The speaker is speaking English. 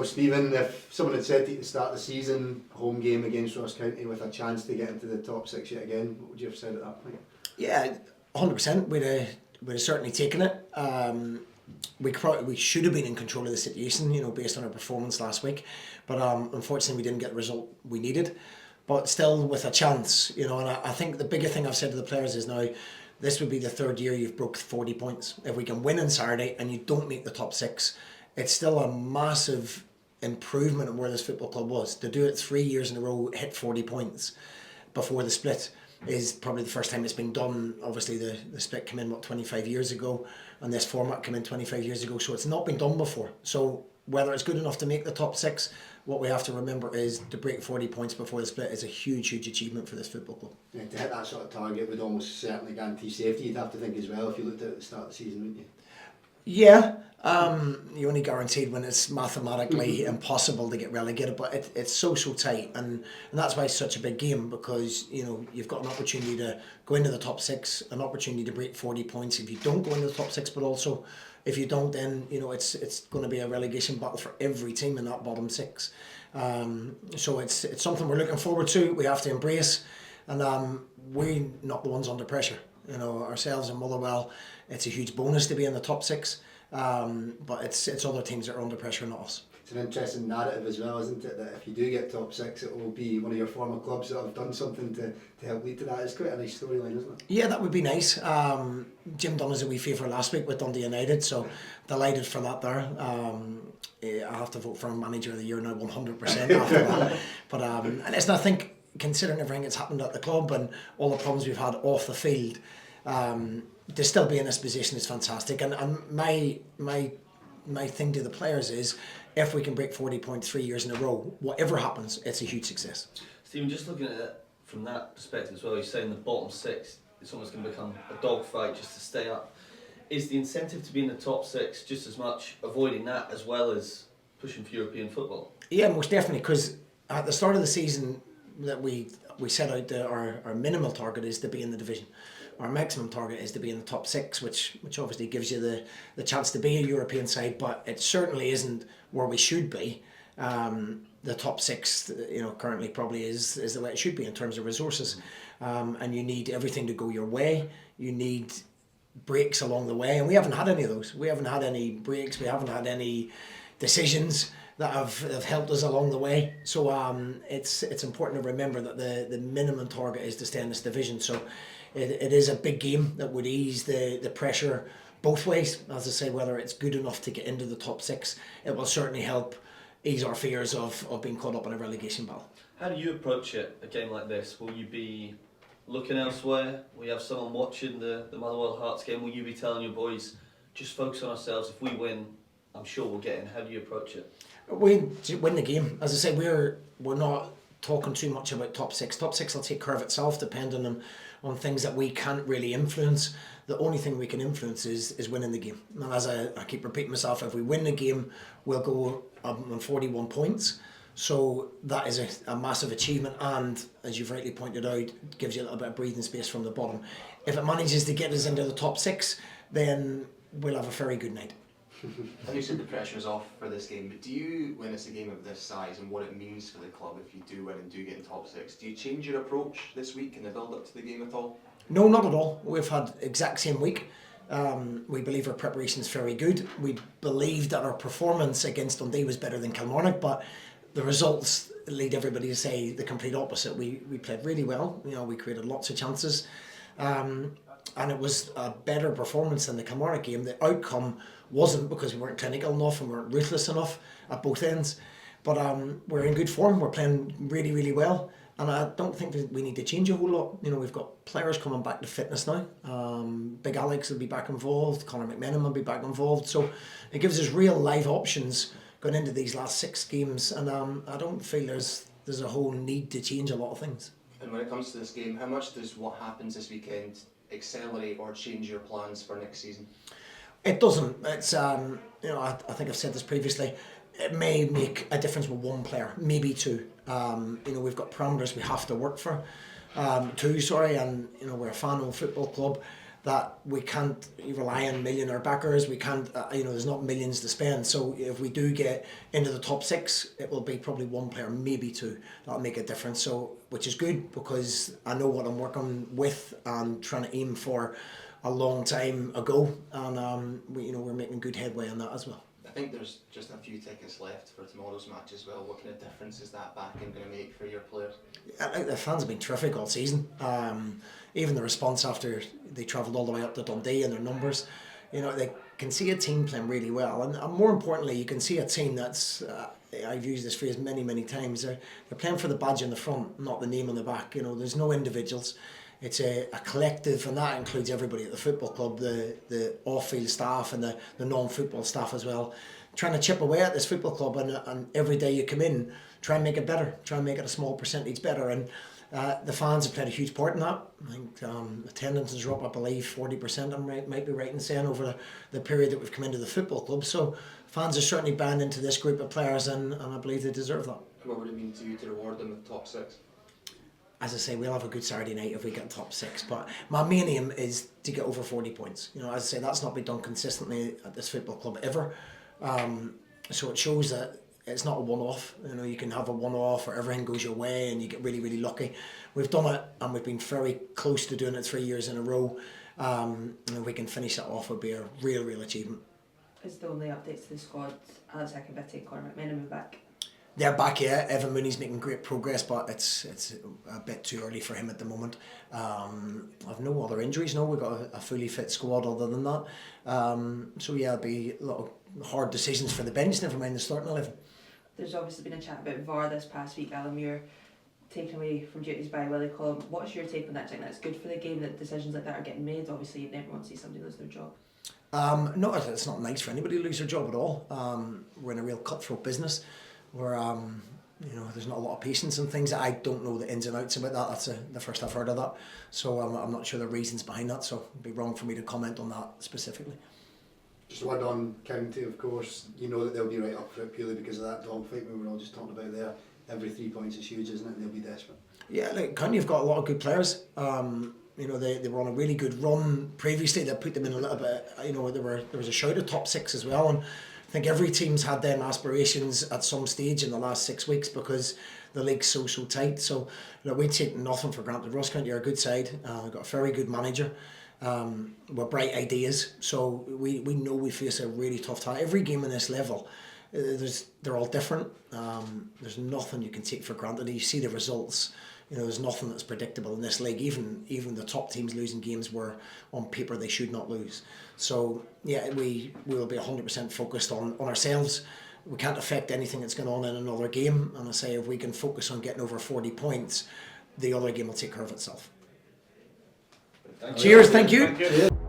Well, Stephen, if someone had said to you at the start of the season, home game against Ross County with a chance to get into the top six yet again, what would you have said at that point? Yeah, 100%. We'd have certainly taken it. We should have been in control of the situation, based on our performance last week. But unfortunately, we didn't get the result we needed. But still, with a chance, and I think the bigger thing I've said to the players is now, this would be the third year you've broke 40 points. If we can win on Saturday and you don't make the top six, it's still a massive improvement on where this football club was. To do it 3 years in a row, hit 40 points before the split, is probably the first time it's been done. Obviously, the split came in, 25 years ago, and this format came in 25 years ago, so it's not been done before. So whether it's good enough to make the top six, what we have to remember is to break 40 points before the split is a huge, huge achievement for this football club. Yeah, to hit that sort of target would almost certainly guarantee safety, you'd have to think as well, if you looked at the start of the season, wouldn't you? Yeah, you only guaranteed when it's mathematically impossible to get relegated, but it's so tight, and that's why it's such a big game, because you've got an opportunity to go into the top six, an opportunity to break 40 points if you don't go into the top six, but also if you don't, then it's going to be a relegation battle for every team in that bottom six. So it's something we're looking forward to. We have to embrace, and we're not the ones under pressure. Ourselves and Motherwell, it's a huge bonus to be in the top six, but it's other teams that are under pressure, not us. It's an interesting narrative as well, isn't it, that if you do get top six, it will be one of your former clubs that have done something to help lead to that. It's quite a nice storyline, isn't it? Yeah, that would be nice. Jim done us a wee favour last week with Dundee United, so delighted for that there. I have to vote for Manager of the Year now 100% after that. But and it's, I think, considering everything that's happened at the club and all the problems we've had off the field, to still be in this position is fantastic. And my thing to the players is, if we can break 40 points 3 years in a row, whatever happens, it's a huge success. Stephen, just looking at it from that perspective as well, you're saying the bottom six, it's almost going to become a dogfight just to stay up. Is the incentive to be in the top six just as much avoiding that as well as pushing for European football? Yeah, most definitely, because at the start of the season that we set out our minimal target is to be in the division. Our maximum target is to be in the top six, which obviously gives you the chance to be a European side, but it certainly isn't where we should be. The top six, currently probably is the way it should be in terms of resources, and you need everything to go your way. You need breaks along the way, and we haven't had any of those. We haven't had any breaks. We haven't had any decisions that have helped us along the way. So it's important to remember that the minimum target is to stay in this division. So it is a big game that would ease the pressure both ways. As I say, whether it's good enough to get into the top six, it will certainly help ease our fears of being caught up in a relegation battle. How do you approach it, a game like this? Will you be looking elsewhere? Will you have someone watching the Motherwell Hearts game? Will you be telling your boys, just focus on ourselves, if we win, I'm sure we'll get in? How do you approach it? We win the game. As I say, we're not talking too much about top six. Top six will take care of itself, depending on things that we can't really influence. The only thing we can influence is winning the game. And as I keep repeating myself, if we win the game, we'll go up on 41 points. So that is a massive achievement, and as you've rightly pointed out, it gives you a little bit of breathing space from the bottom. If it manages to get us into the top six, then we'll have a very good night. And you said the pressure's off for this game, but do you, when it's a game of this size and what it means for the club if you do win and do get in top six, do you change your approach this week in the build up to the game at all? No, not at all. We've had exact same week. We believe our preparation is very good. We believe that our performance against Dundee was better than Kilmarnock, but the results lead everybody to say the complete opposite. We played really well. We created lots of chances, and it was a better performance than the Kilmarnock game. The outcome wasn't because we weren't clinical enough and we weren't ruthless enough at both ends. But we're in good form. We're playing really, really well. And I don't think that we need to change a whole lot. We've got players coming back to fitness now. Big Alex will be back involved. Conor McMenamin will be back involved. So it gives us real live options going into these last 6 games. And I don't feel there's a whole need to change a lot of things. And when it comes to this game, how much does what happens this weekend accelerate or change your plans for next season? It doesn't. It's I think I've said this previously. It may make a difference with one player, maybe 2. We've got parameters we have to work for. 2, sorry, and we're a fan of a football club. that we can't rely on millionaire backers. We can't, there's not millions to spend. So if we do get into the top 6, it will be probably one player, maybe 2, that'll make a difference. So, which is good because I know what I'm working with and trying to aim for a long time ago, and we're making good headway on that as well. I think there's just a few tickets left for tomorrow's match as well. What kind of difference is that backing going to make for your players? The fans have been terrific all season. Even the response after they travelled all the way up to Dundee and their numbers, they can see a team playing really well, and more importantly, you can see a team that's. I've used this phrase many times. They're playing for the badge in the front, not the name on the back. There's no individuals. It's a collective, and that includes everybody at the football club, the off-field staff and the non-football staff as well. Trying to chip away at this football club, and every day you come in, try and make it better, try and make it a small percentage better. And the fans have played a huge part in that. I think attendances are up, I believe, 40%, I might be right in saying, over the period that we've come into the football club. So fans are certainly banned into this group of players, and I believe they deserve that. What would it mean to you to reward them with top 6? As I say, we'll have a good Saturday night if we get top 6, but my main aim is to get over 40 points. As I say, that's not been done consistently at this football club ever. So it shows that it's not a one-off. You can have a one-off or everything goes your way and you get really lucky. We've done it, and we've been very close to doing it 3 years in a row. And if we can finish that off, it would be a real achievement. Is the only updates to the squad Alex Akabiti and Conor McMenamin back? They're back, yeah. Evan Mooney's making great progress, but it's a bit too early for him at the moment. I've no other injuries. No, we've got a fully fit squad other than that. So yeah, it'll be a lot of hard decisions for the bench, never mind the starting 11. There's obviously been a chat about VAR this past week. Alan Muir taken away from duties by Willie Collum. What's your take on that? Do you think that's good for the game that decisions like that are getting made? Obviously, you'd never want to see somebody lose their job. No, it's not nice for anybody to lose their job at all. We're in a real cutthroat business where there's not a lot of patience and things. I don't know the ins and outs about that. That's the first I've heard of that. So I'm not sure the reasons behind that. So it'd be wrong for me to comment on that specifically. Just a word on County, of course. You know that they'll be right up for it purely because of that dogfight we were all just talking about there. Every 3 points is huge, isn't it? And they'll be desperate. Yeah, County have got a lot of good players. They were on a really good run previously. That put them in a little bit. There was a shout of top 6 as well, and I think every team's had them aspirations at some stage in the last 6 weeks because the league's so tight. So we take nothing for granted. Ross County are a good side. We've got a very good manager. With bright ideas. So we know we face a really tough time. Every game in this level, they're all different. There's nothing you can take for granted. You see the results. There's nothing that's predictable in this league. Even the top teams losing games where on paper they should not lose. So yeah, we will be 100% focused on ourselves. We can't affect anything that's going on in another game. And I say if we can focus on getting over 40 points, the other game will take care of itself. Thank Cheers, you. thank you. Thank you.